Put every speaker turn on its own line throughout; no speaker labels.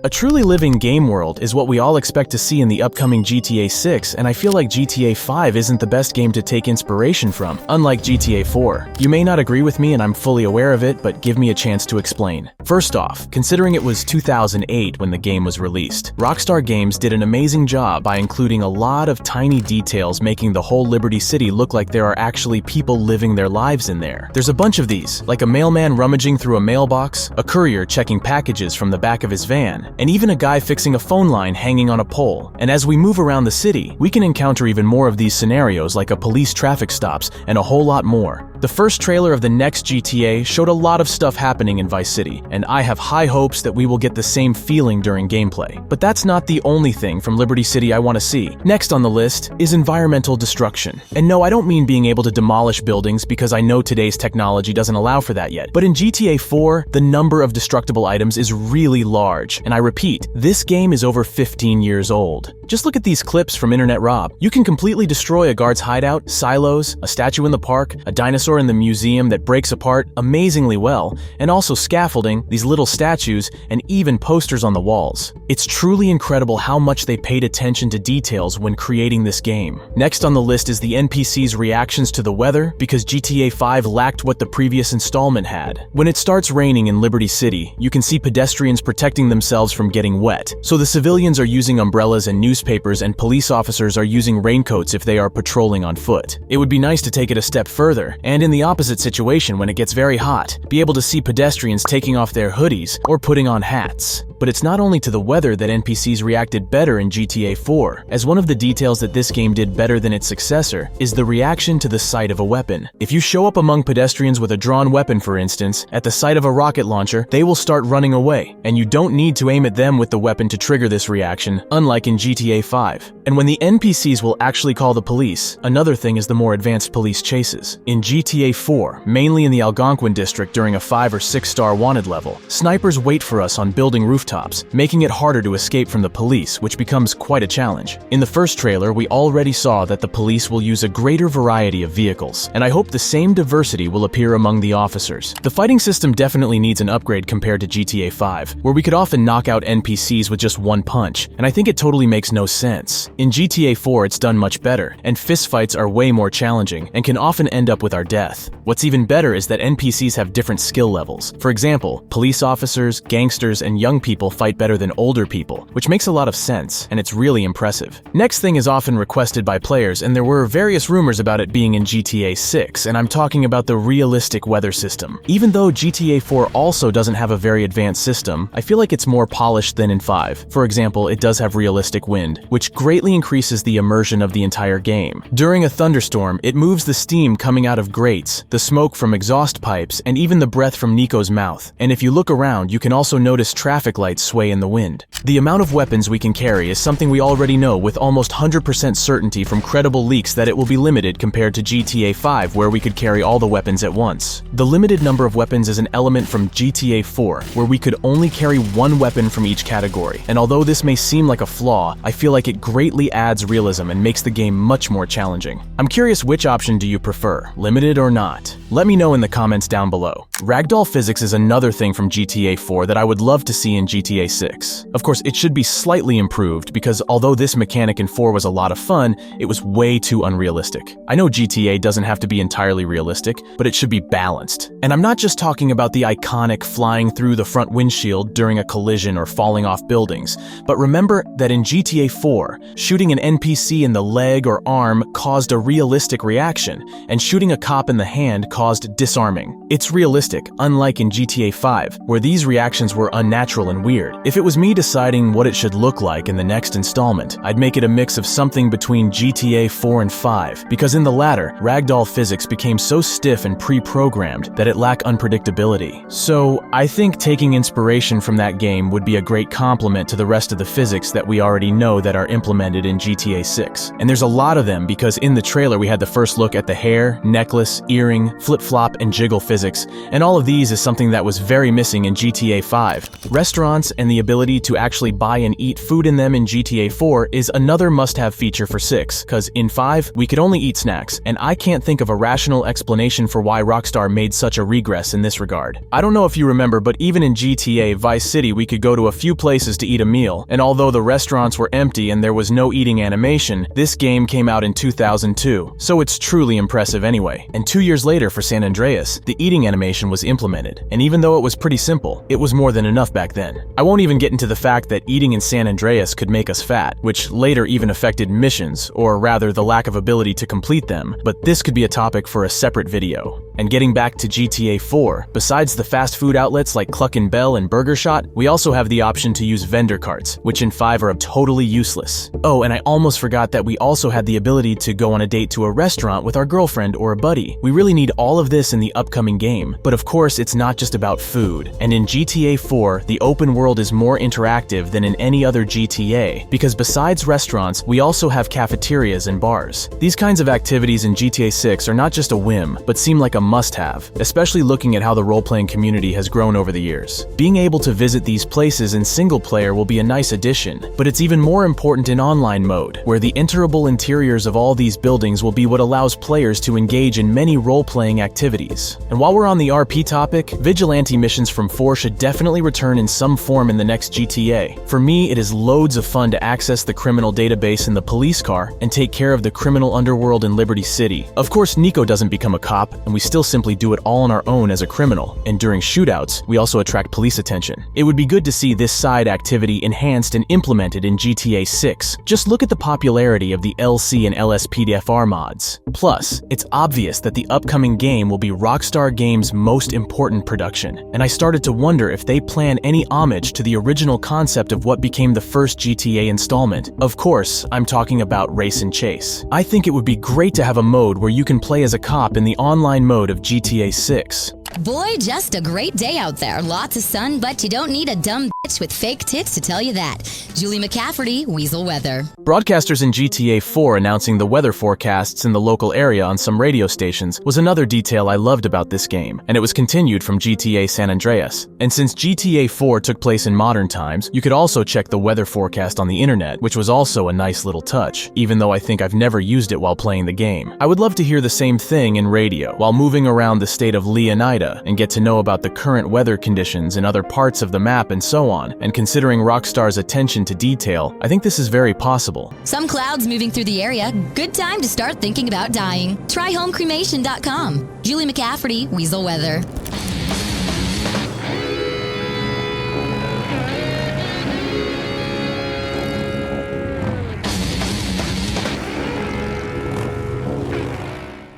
A truly living game world is what we all expect to see in the upcoming GTA 6, and I feel like GTA 5 isn't the best game to take inspiration from, unlike GTA 4. You may not agree with me and I'm fully aware of it, but give me a chance to explain. First off, considering it was 2008 when the game was released, Rockstar Games did an amazing job by including a lot of tiny details making the whole Liberty City look like there are actually people living their lives in there. There's a bunch of these, like a mailman rummaging through a mailbox, a courier checking packages from the back of his van, and even a guy fixing a phone line hanging on a pole. And as we move around the city, we can encounter even more of these scenarios like a police traffic stops and a whole lot more. The first trailer of the next GTA showed a lot of stuff happening in Vice City, and I have high hopes that we will get the same feeling during gameplay. But that's not the only thing from Liberty City I want to see. Next on the list is environmental destruction. And no, I don't mean being able to demolish buildings because I know today's technology doesn't allow for that yet. But in GTA 4, the number of destructible items is really large. And I repeat, this game is over 15 years old. Just look at these clips from Internet Rob. You can completely destroy a guard's hideout, silos, a statue in the park, a dinosaur in the museum that breaks apart amazingly well, and also scaffolding, these little statues, and even posters on the walls. It's truly incredible how much they paid attention to details when creating this game. Next on the list is the NPC's reactions to the weather, because GTA 5 lacked what the previous installment had. When it starts raining in Liberty City, you can see pedestrians protecting themselves from getting wet. So the civilians are using umbrellas and newspapers, and police officers are using raincoats if they are patrolling on foot. It would be nice to take it a step further, and in the opposite situation when it gets very hot, be able to see pedestrians taking off their hoodies or putting on hats. But it's not only to the weather that NPCs reacted better in GTA 4, as one of the details that this game did better than its successor is the reaction to the sight of a weapon. If you show up among pedestrians with a drawn weapon, for instance, at the sight of a rocket launcher, they will start running away, and you don't need to aim at them with the weapon to trigger this reaction, unlike in GTA 5. And when the NPCs will actually call the police, another thing is the more advanced police chases. In GTA 4, mainly in the Algonquin district during a 5 or 6 star wanted level, snipers wait for us on building rooftops, making it harder to escape from the police, which becomes quite a challenge. In the first trailer, we already saw that the police will use a greater variety of vehicles, and I hope the same diversity will appear among the officers. The fighting system definitely needs an upgrade compared to GTA 5, where we could often knock out NPCs with just one punch, and I think it totally makes no sense. In GTA 4, it's done much better, and fistfights are way more challenging and can often end up with our death. What's even better is that NPCs have different skill levels. For example, police officers, gangsters, and young people fight better than older people, which makes a lot of sense, and it's really impressive. Next thing is often requested by players, and there were various rumors about it being in GTA 6, and I'm talking about the realistic weather system. Even though GTA 4 also doesn't have a very advanced system, I feel like it's more polished than in 5. For example, it does have realistic wind, which greatly increases the immersion of the entire game. During a thunderstorm, it moves the steam coming out of grates, the smoke from exhaust pipes, and even the breath from Nico's mouth. And if you look around, you can also notice traffic lights sway in the wind. The amount of weapons we can carry is something we already know with almost 100% certainty from credible leaks that it will be limited compared to GTA 5, where we could carry all the weapons at once. The limited number of weapons is an element from GTA 4, where we could only carry one weapon from each category. And although this may seem like a flaw, I feel like it greatly adds realism and makes the game much more challenging. I'm curious, which option do you prefer, limited or not? Let me know in the comments down below. Ragdoll physics is another thing from GTA 4 that I would love to see in GTA 6. Of course, it should be slightly improved because although this mechanic in 4 was a lot of fun, it was way too unrealistic. I know GTA doesn't have to be entirely realistic, but it should be balanced. And I'm not just talking about the iconic flying through the front windshield during a collision or falling off buildings, but remember that in GTA 4, shooting an NPC in the leg or arm caused a realistic reaction, and shooting a cop in the hand caused disarming. It's realistic, unlike in GTA 5, where these reactions were unnatural and weird. If it was me deciding what it should look like in the next installment, I'd make it a mix of something between GTA 4 and 5, because in the latter, ragdoll physics became so stiff and pre-programmed that it lacked unpredictability. So I think taking inspiration from that game would be a great complement to the rest of the physics that we already know that are implemented implemented in GTA 6. And there's a lot of them because in the trailer we had the first look at the hair, necklace, earring, flip-flop, and jiggle physics, and all of these is something that was very missing in GTA 5. Restaurants and the ability to actually buy and eat food in them in GTA 4 is another must-have feature for 6, cause in 5, we could only eat snacks, and I can't think of a rational explanation for why Rockstar made such a regress in this regard. I don't know if you remember, but even in GTA Vice City we could go to a few places to eat a meal, and although the restaurants were empty and there was no eating animation, this game came out in 2002, so it's truly impressive anyway. And 2 years later for San Andreas, the eating animation was implemented, and even though it was pretty simple, it was more than enough back then. I won't even get into the fact that eating in San Andreas could make us fat, which later even affected missions, or rather the lack of ability to complete them, but this could be a topic for a separate video. And getting back to GTA 4, besides the fast food outlets like Cluck and Bell and Burger Shot, we also have the option to use vendor carts, which in 5 are totally useless. Oh, and I almost forgot that we also had the ability to go on a date to a restaurant with our girlfriend or a buddy. We really need all of this in the upcoming game, but of course it's not just about food. And in GTA 4, the open world is more interactive than in any other GTA, because besides restaurants, we also have cafeterias and bars. These kinds of activities in GTA 6 are not just a whim, but seem like a must-have, especially looking at how the role-playing community has grown over the years. Being able to visit these places in single-player will be a nice addition, but it's even more important in online mode, where the enterable interiors of all these buildings will be what allows players to engage in many role-playing activities. And while we're on the RP topic, vigilante missions from 4 should definitely return in some form in the next GTA. For me, it is loads of fun to access the criminal database in the police car and take care of the criminal underworld in Liberty City. Of course, Nico doesn't become a cop, and we still simply do it all on our own as a criminal, and during shootouts, we also attract police attention. It would be good to see this side activity enhanced and implemented in GTA 6. Just look at the popularity of the LC and LSPDFR mods. Plus, it's obvious that the upcoming game will be Rockstar Games' most important production, and I started to wonder if they plan any homage to the original concept of what became the first GTA installment. Of course, I'm talking about Race and Chase. I think it would be great to have a mode where you can play as a cop in the online mode of GTA 6.
Boy, just a great day out there. Lots of sun, but you don't need a dumb bitch with fake tits to tell you that. Julie McCafferty, Weasel Weather.
Broadcasters in GTA 4 announcing the weather forecasts in the local area on some radio stations was another detail I loved about this game, and it was continued from GTA San Andreas. And since GTA 4 took place in modern times, you could also check the weather forecast on the internet, which was also a nice little touch, even though I think I've never used it while playing the game. I would love to hear the same thing in radio while moving around the state of Leonida and get to know about the current weather conditions in other parts of the map and so on. And considering Rockstar's attention to detail, I think this is very possible.
Some clouds moving through the area. Good time to start thinking about dying. Try homecremation.com. Julie McCafferty, Weasel Weather.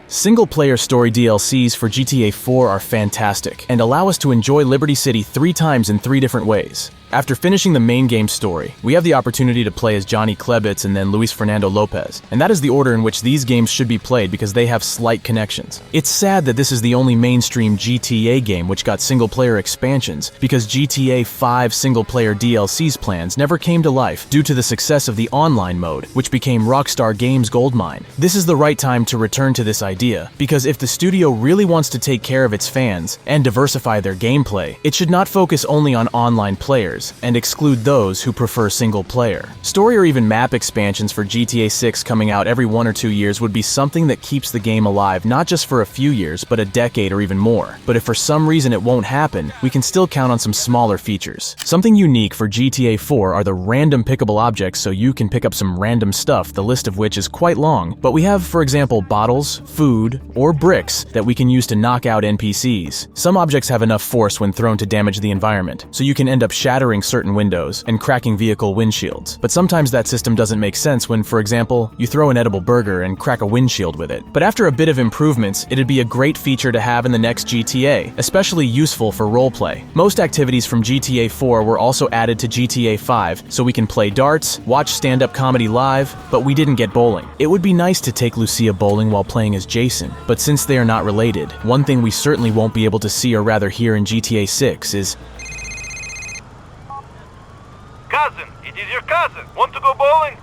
Single-player story DLCs for GTA 4 are fantastic and allow us to enjoy Liberty City 3 times in 3 different ways. After finishing the main game story, we have the opportunity to play as Johnny Klebitz and then Luis Fernando Lopez, and that is the order in which these games should be played because they have slight connections. It's sad that this is the only mainstream GTA game which got single-player expansions, because GTA 5 single-player DLCs plans never came to life due to the success of the online mode, which became Rockstar Games' goldmine. This is the right time to return to this idea, because if the studio really wants to take care of its fans and diversify their gameplay, it should not focus only on online players and exclude those who prefer single player. Story or even map expansions for GTA 6 coming out every 1 or 2 years would be something that keeps the game alive not just for a few years, but a decade or even more. But if for some reason it won't happen, we can still count on some smaller features. Something unique for GTA 4 are the random pickable objects, so you can pick up some random stuff, the list of which is quite long. But we have, for example, bottles, food, or bricks that we can use to knock out NPCs. Some objects have enough force when thrown to damage the environment, so you can end up shattering certain windows and cracking vehicle windshields. But sometimes that system doesn't make sense when, for example, you throw an edible burger and crack a windshield with it. But after a bit of improvements, it'd be a great feature to have in the next GTA, especially useful for roleplay. Most activities from GTA 4 were also added to GTA 5, so we can play darts, watch stand-up comedy live, but we didn't get bowling. It would be nice to take Lucia bowling while playing as Jason, but since they are not related, one thing we certainly won't be able to see or rather hear in GTA 6 is,
"Cousin, it is your cousin. Want to go bowling?"